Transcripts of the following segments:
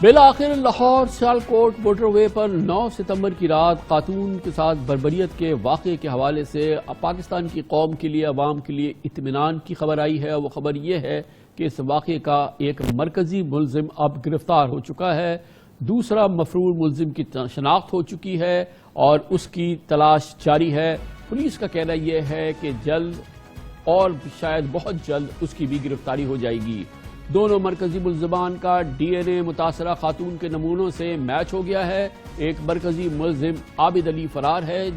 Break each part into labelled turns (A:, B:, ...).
A: بالآخر لاہور سیالکوٹ موٹر وے پر 9 ستمبر کی رات خاتون کے ساتھ بربریت کے واقعے کے حوالے سے پاکستان کی قوم کے لیے عوام کے لیے اطمینان کی خبر آئی ہے۔ وہ خبر یہ ہے کہ اس واقعے کا ایک مرکزی ملزم اب گرفتار ہو چکا ہے، دوسرا مفرور ملزم کی شناخت ہو چکی ہے اور اس کی تلاش جاری ہے۔ پولیس کا کہنا یہ ہے کہ جلد اور شاید بہت جلد اس کی بھی گرفتاری ہو جائے گی۔ دونوں مرکزی ملزمان کا ڈی این اے متاثرہ خاتون کے نمونوں سے میچ ہو گیا ہے۔ ایک مرکزی ملزم عابد علی فرار ہے،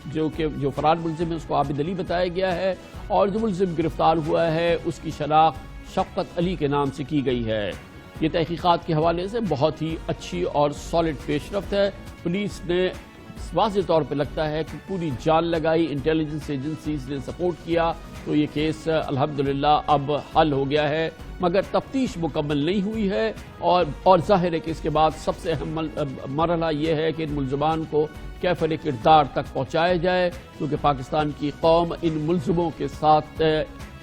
A: جو فرار ملزم ہے اس کو عابد علی بتایا گیا ہے، اور جو ملزم گرفتار ہوا ہے اس کی شناخت شفقت علی کے نام سے کی گئی ہے۔ یہ تحقیقات کے حوالے سے بہت ہی اچھی اور سالڈ پیش رفت ہے۔ پولیس نے واضح طور پہ لگتا ہے کہ پوری جان لگائی، انٹیلیجنس ایجنسیز نے سپورٹ کیا، تو یہ کیس الحمدللہ اب حل ہو گیا ہے، مگر تفتیش مکمل نہیں ہوئی ہے اور ظاہر ہے کہ اس کے بعد سب سے اہم مرحلہ یہ ہے کہ ان ملزمان کو کیفر کردار تک پہنچایا جائے، کیونکہ پاکستان کی قوم ان ملزموں کے ساتھ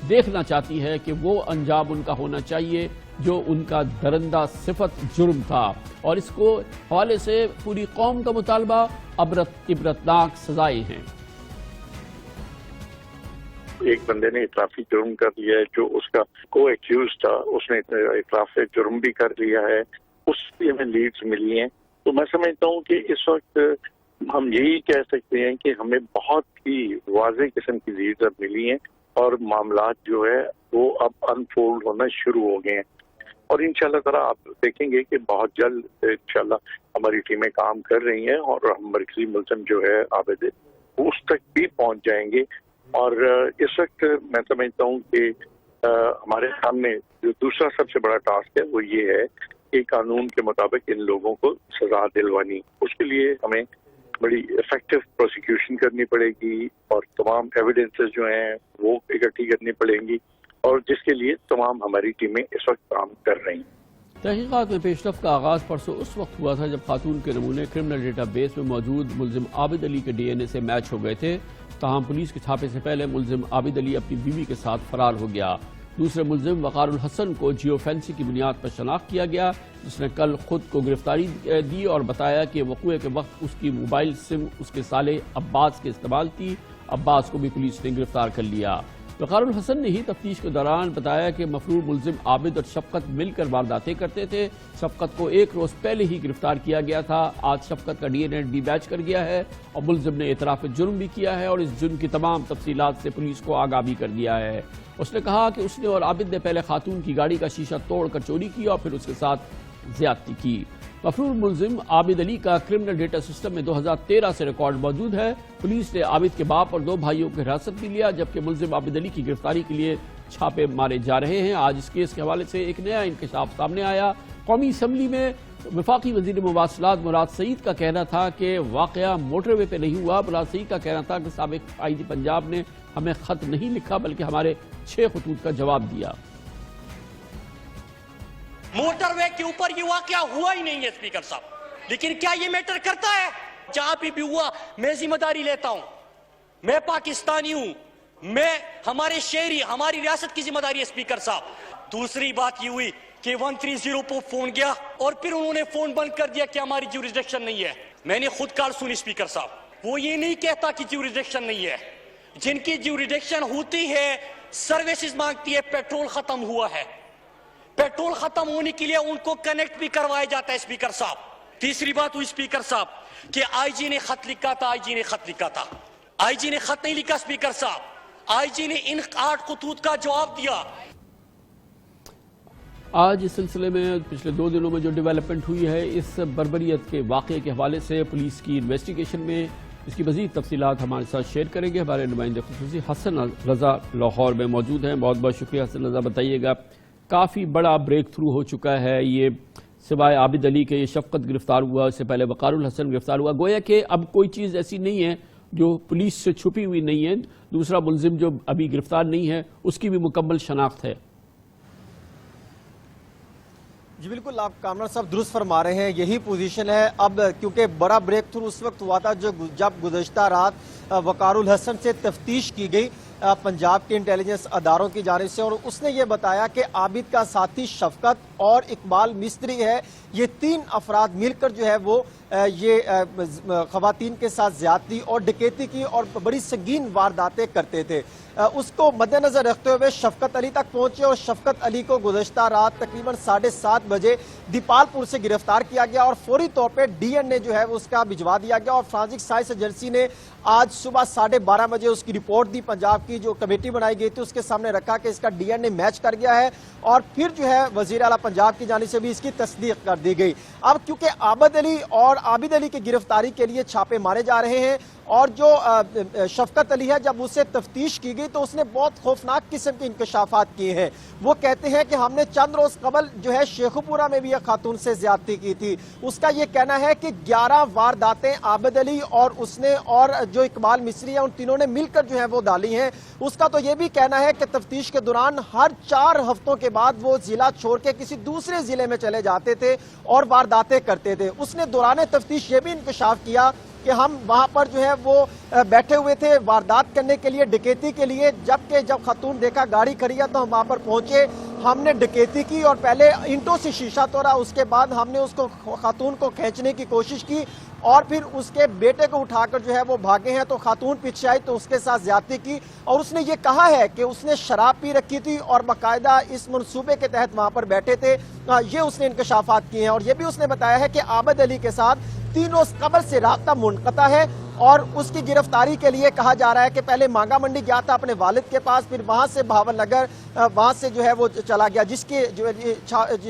A: دیکھنا چاہتی ہے کہ وہ انجام ان کا ہونا چاہیے جو ان کا درندہ صفت جرم تھا، اور اس کو حوالے سے پوری قوم کا مطالبہ عبرتناک سزائیں ہیں۔
B: ایک بندے نے اعترافی جرم کر لیا ہے، جو اس کا کو ایکیوز تھا اس نے اعتراف جرم بھی کر لیا ہے، اس سے ہمیں لیڈز ملی ہیں۔ تو میں سمجھتا ہوں کہ اس وقت ہم یہی کہہ سکتے ہیں کہ ہمیں بہت ہی واضح قسم کی لیڈز اب ملی ہیں اور معاملات جو ہے وہ اب انفولڈ ہونا شروع ہو گئے ہیں، اور انشاءاللہ تعالیٰ آپ دیکھیں گے کہ بہت جلد انشاءاللہ ہماری ٹیمیں کام کر رہی ہیں اور ہم مرکزی ملزم جو ہے عابد اس تک بھی پہنچ جائیں گے۔ اور اس وقت میں سمجھتا ہوں کہ ہمارے سامنے جو دوسرا سب سے بڑا ٹاسک ہے وہ یہ ہے کہ قانون کے مطابق ان لوگوں کو سزا دلوانی، اس کے لیے ہمیں بڑی افیکٹو پروسیکیوشن کرنی پڑے گی اور تمام ایویڈنسز جو ہیں وہ اکٹھی کرنی پڑیں گی، اور جس کے لیے تمام ہماری ٹیمیں اس وقت کام کر رہی ہیں۔
A: تحقیقات میں پیش رفت کا آغاز پرسوں اس وقت ہوا تھا جب خاتون کے نمونے کرمنل ڈیٹا بیس میں موجود ملزم عابد علی کے ڈی این اے سے میچ ہو گئے تھے، تاہم پولیس کے چھاپے سے پہلے ملزم عابد علی اپنی بیوی کے ساتھ فرار ہو گیا۔ دوسرے ملزم وقار الحسن کو جیو فینسی کی بنیاد پر شناخت کیا گیا، جس نے کل خود کو گرفتاری دی اور بتایا کہ وقوعے کے وقت اس کی موبائل سم اس کے سالے عباس کے استعمال تھی۔ عباس کو بھی پولیس نے گرفتار کر لیا۔ وقار الحسن نے ہی تفتیش کے دوران بتایا کہ مفرور ملزم عابد اور شفقت مل کر وارداتیں کرتے تھے۔ شفقت کو ایک روز پہلے ہی گرفتار کیا گیا تھا، آج شفقت کا ڈی این اے بھی میچ کر گیا ہے اور ملزم نے اعتراف جرم بھی کیا ہے اور اس جرم کی تمام تفصیلات سے پولیس کو آگاہ بھی کر دیا ہے۔ اس نے کہا کہ اس نے اور عابد نے پہلے خاتون کی گاڑی کا شیشہ توڑ کر چوری کی اور پھر اس کے ساتھ زیادتی کی۔ مفرور ملزم عابد علی کا کرمنل ڈیٹا سسٹم میں 2013 سے ریکارڈ موجود ہے۔ پولیس نے عابد کے باپ اور 2 بھائیوں کو حراست بھی لیا، جبکہ ملزم عابد علی کی گرفتاری کے لیے چھاپے مارے جا رہے ہیں۔ آج اس کیس کے حوالے سے ایک نیا انکشاف سامنے آیا۔ قومی اسمبلی میں وفاقی وزیر مواصلات مراد سعید کا کہنا تھا کہ واقعہ موٹر وے پہ نہیں ہوا۔ مراد سعید کا کہنا تھا کہ سابق آئی جی پنجاب نے ہمیں خط نہیں لکھا بلکہ ہمارے 6 خطوط کا جواب دیا۔
C: موٹر وے کے اوپر یہ واقعہ ہوا ہی نہیں ہے اسپیکر صاحب، لیکن کیا یہ میٹر کرتا ہے؟ جہاں بھی ہوا میں ذمہ داری لیتا ہوں، میں پاکستانی ہوں، میں ہمارے شہری ہماری ریاست کی ذمہ داری ہے اسپیکر صاحب۔ دوسری بات یہ ہوئی کہ 130 پر فون گیا اور پھر انہوں نے فون بند کر دیا کہ ہماری جیورسڈکشن نہیں ہے۔ میں نے خود کال سنی اسپیکر صاحب، وہ یہ نہیں کہتا کہ جیورسڈکشن نہیں ہے، جن کی جیورسڈکشن ہوتی ہے سروسز مانگتی ہے، پیٹرول ختم ہوا ہے، پیٹرول ختم ہونے کے لیے ان کو کنیکٹ بھی کروایا جاتا ہے اسپیکر صاحب۔ تیسری بات ہوئی اسپیکر صاحب کہ آئی جی نے خط لکھا تھا، آئی جی نے خط لکھا تھا، آئی جی نے خط نہیں لکھا اسپیکر صاحب، آئی جی نے ان 8 خطوط کا جواب دیا۔
A: آج اس سلسلے میں پچھلے 2 دنوں میں جو ڈیولپمنٹ ہوئی ہے اس بربریت کے واقعے کے حوالے سے پولیس کی انویسٹیگیشن میں اس کی مزید تفصیلات ہمارے ساتھ شیئر کریں گے ہمارے نمائندے خصوصی حسن رضا لاہور میں موجود ہیں۔ بہت بہت شکریہ حسن رضا۔ بتائیے گا، کافی بڑا بریک تھرو ہو چکا ہے، یہ سوائے عابد علی کے یہ شفقت گرفتار ہوا، اس سے پہلے وقار الحسن گرفتار ہوا، گویا کہ اب کوئی چیز ایسی نہیں ہے جو پولیس سے چھپی ہوئی نہیں ہے۔ دوسرا ملزم جو ابھی گرفتار نہیں ہے اس کی بھی مکمل شناخت ہے۔
D: جی بالکل، آپ کامران صاحب درست فرما رہے ہیں، یہی پوزیشن ہے اب، کیونکہ بڑا بریک تھرو اس وقت ہوا تھا جب گزشتہ رات وقار الحسن سے تفتیش کی گئی पंजाब के इंटेलिजेंस अदारों की जानिब से, और उसने ये बताया कि आबिद का साथी शफकत और इकबाल मिस्त्री है, ये 3 अफराद मिलकर जो है वो ये खवातीन के साथ ज्यादती और डकैती की और बड़ी संगीन वारदातें करते थे। उसको मद्देनजर रखते हुए शफकत अली तक पहुंचे और शफकत अली को गुज़श्ता रात तकरीबन 7:30 बजे दीपालपुर से गिरफ्तार किया गया और फौरी तौर पे DNA जो है वो उसका भिजवा दिया गया और फॉरेंसिक साइंस एजेंसी ने आज सुबह 12:30 बजे उसकी रिपोर्ट दी। पंजाब की जो कमेटी बनाई गई थी उसके सामने रखा कि इसका DNA मैच कर गया है और फिर जो है वजीर आला पंजाब की जानिब से भी इसकी तस्दीक कर दी गई। अब क्योंकि आबिद अली की गिरफ्तारी के लिए छापे मारे जा रहे हैं और जो शफकत अली है, जब उससे तफ्तीश की गई तो उसने बहुत खौफनाक किस्म के इंकशाफात किए हैं। वो कहते हैं कि हमने चंद रोज कबल जो है शेखुपुरा में भी एक खातून से ज्यादती की थी। उसका ये कहना है कि 11 वारदातें आबिद अली और उसने और जो इकबाल मिस्री है उन तीनों ने मिलकर जो है वो डाली हैं। उसका तो ये भी कहना है कि तफ्तीश के दौरान हर 4 हफ्तों के बाद वो जिला छोड़ के किसी दूसरे जिले में चले जाते थे और वारदातें करते थे। उसने दौरान तफ्तीश ये भी इंकशाफ किया कि हम वहां पर जो है वो बैठे हुए थे वारदात करने के लिए, डकैती के लिए, जब खातून देखा गाड़ी खड़ी है तो हम वहां पर पहुंचे, हमने डकैती की और पहले ईंटों से शीशा तोड़ा, उसके बाद हमने उसको खातून को खींचने की कोशिश की और फिर उसके बेटे को उठाकर जो है वो भागे हैं तो खातून पीछे आई तो उसके साथ ज्यादती की। और उसने ये कहा है कि उसने शराब पी रखी थी और बाकायदा इस मंसूबे के तहत वहां पर बैठे थे। ये उसने इंकशाफात किए हैं और ये भी उसने बताया है कि आबिद अली के साथ 3 रोज कबल से राब्ता मुनक़ता है और उसकी गिरफ्तारी के लिए कहा जा रहा है कि पहले मांगा मंडी गया था अपने वालिद के पास, फिर वहां से भावल नगर वहां से जो है वो चला गया, जिसके जो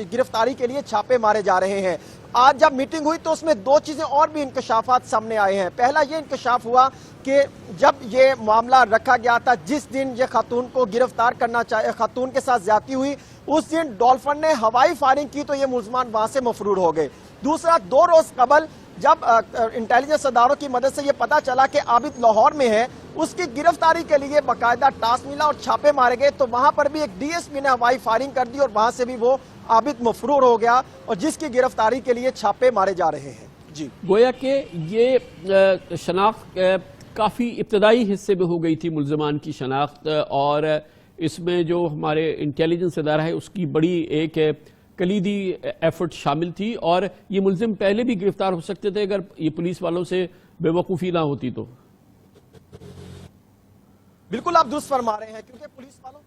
D: गिरफ्तारी के लिए छापे मारे जा रहे हैं। आज जब मीटिंग हुई तो उसमें 2 चीजें और भी इंकशाफात सामने आए हैं। पहला ये इंकशाफ हुआ कि जब ये मामला रखा गया था, जिस दिन ये खातून को गिरफ्तार करना चाहिए, खातून के साथ ज्यादती हुई, उस दिन डॉल्फिन ने हवाई फायरिंग की तो ये मुलजमान वहां से मफरूर हो गए। दूसरा, 2 रोज कबल जब इंटेलिजेंस अदारों की मदद से ये पता चला कि आबिद लाहौर में है, उसकी गिरफ्तारी के लिए बाकायदा टास्क मिला और छापे मारे गए तो वहां पर भी एक DSP ने हवाई फायरिंग कर दी और वहां से भी वो आबिद मफरूर हो गया और जिसकी गिरफ्तारी के लिए छापे मारे जा रहे हैं। जी,
A: गोया कि ये शनाख्त काफ़ी इब्तदाई हिस्से में हो गई थी, मुल्ज़मान की शनाख्त, और इसमें जो हमारे इंटेलिजेंस इदारा है उसकी बड़ी एक कलीदी एफर्ट शामिल थी और ये मुल्ज़िम पहले भी गिरफ्तार हो सकते थे अगर ये पुलिस वालों से बेवकूफ़ी ना होती तो।
D: बिल्कुल आप दुरुस्त फरमा रहे हैं, क्योंकि पुलिस वालों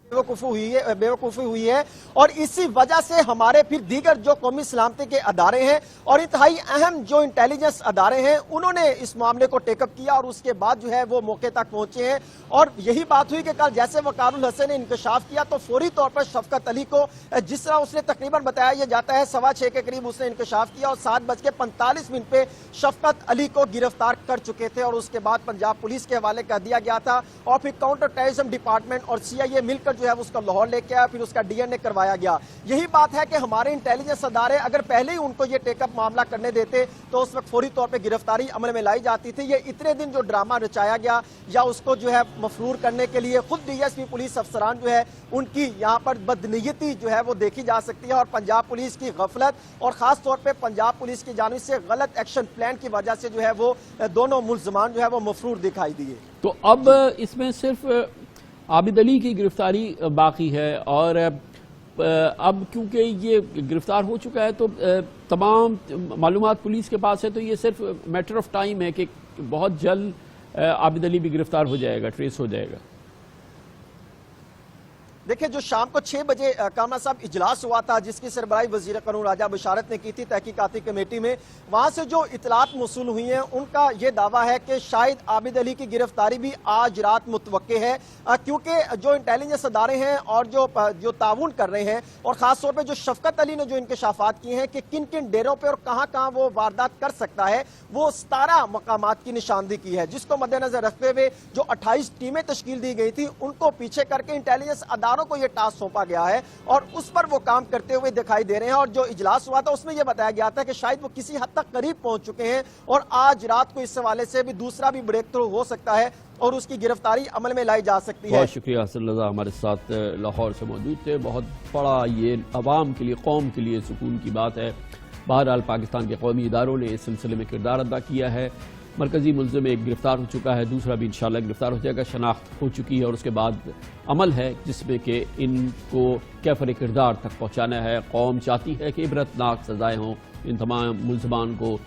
D: बेवकूफ़ी हुई है और इसी वजह से हमारे फिर दीगर जो कौमी सलामती के अदारे हैं और इंतहाई अहम जो इंटेलिजेंस अदारे हैं उन्होंने इस मामले को टेकअप किया और उसके बाद जो है वो मौके तक पहुंचे हैं। और यही बात हुई कि कल जैसे वकारुल हसन ने इंकशाफ किया तो फौरी तौर पर शफकत अली को, जिस तरह उसने तकरीबन बताया ये जाता है 6:15 के करीब उसने इंकशाफ किया और 7:45 पे शफकत अली को गिरफ्तार कर चुके थे और उसके बाद पंजाब पुलिस के हवाले कर दिया गया था और फिर काउंटर टेररिज्म डिपार्टमेंट और CIA मिलकर जो है उसको लाहौर लेके आया, फिर उसका DNA करवाया गया। यही बात है कि हमारे इंटेलिजेंस अदारे अगर पहले ही उनको ये टेकअप मामला करने देते तो उस वक्त फौरी तौर पे गिरफ्तारी अमल में लाई जाती थी। ये इतने दिन जो ड्रामा रचाया गया या उसको जो है मफरूर करने के लिए खुद DSP पुलिस अफसरान जो है उनकी यहाँ पर बदनीयती जो है वो देखी जा सकती है और पंजाब पुलिस की गफलत और खास तौर पर पंजाब पुलिस की जानिब से गलत एक्शन प्लान की वजह से जो है वो दोनों मुल्ज़मान जो है वो मफरूर दिखाई दिए।
A: तो अब इसमें सिर्फ आबिद अली की गिरफ्तारी बाकी है और अब क्योंकि ये गिरफ्तार हो चुका है तो तमाम मालूमात पुलिस के पास है तो ये सिर्फ मैटर ऑफ टाइम है कि बहुत जल्द आबिद अली भी गिरफ्तार हो जाएगा, ट्रेस हो जाएगा।
D: देखिए, जो शाम को 6 बजे कामरा साहब इजलास हुआ था जिसकी सरबराही वजीर कानून राजा बशारत ने की थी तहकीकाती कमेटी में, वहां से जो इतलात मौसूल हुई हैं उनका ये दावा है कि शायद आबिद अली की गिरफ्तारी भी आज रात मुतवक्के है, क्योंकि जो इंटेलिजेंस अदारे हैं और जो ताउन कर रहे हैं और खास तौर पर जो शफकत अली ने जो इंकशाफात किए हैं कि किन किन डेरों पर और कहाँ कहाँ वो वारदात कर सकता है, वो 17 मकामात की निशानदी की है, जिसको मद्देनजर रखते हुए जो 28 टीमें तश्कील दी गई थी उनको पीछे करके इंटेलिजेंस को ये टास्क सौंपा गया है और उस पर वो काम करते हुए दिखाई दे रहे हैं। और जो इजलास हुआ था उसमें ये बताया गया था कि शायद वो किसी हद तक करीब पहुंच चुके हैं और आज रात को इस हवाले से भी दूसरा भी ब्रेक थ्रू हो सकता है और उसकी गिरफ्तारी अमल में लाई जा सकती है।
A: बहुत शुक्रिया हसन रज़ा, हमारे साथ लाहौर से मौजूद थे। बहुत बड़ा ये अवाम के लिए, कौम के लिए सुकून की बात है। बहरहाल पाकिस्तान के कौमी इदारों ने इस सिलसिले में किरदार अदा किया है। مرکزی ملزم ایک گرفتار ہو چکا ہے، دوسرا بھی انشاءاللہ گرفتار ہو جائے گا، شناخت ہو چکی ہے اور اس کے بعد عمل ہے جس میں کہ ان کو کیفر کردار تک پہنچانا ہے۔ قوم چاہتی ہے کہ عبرتناک سزائیں ہوں ان تمام ملزمان کو۔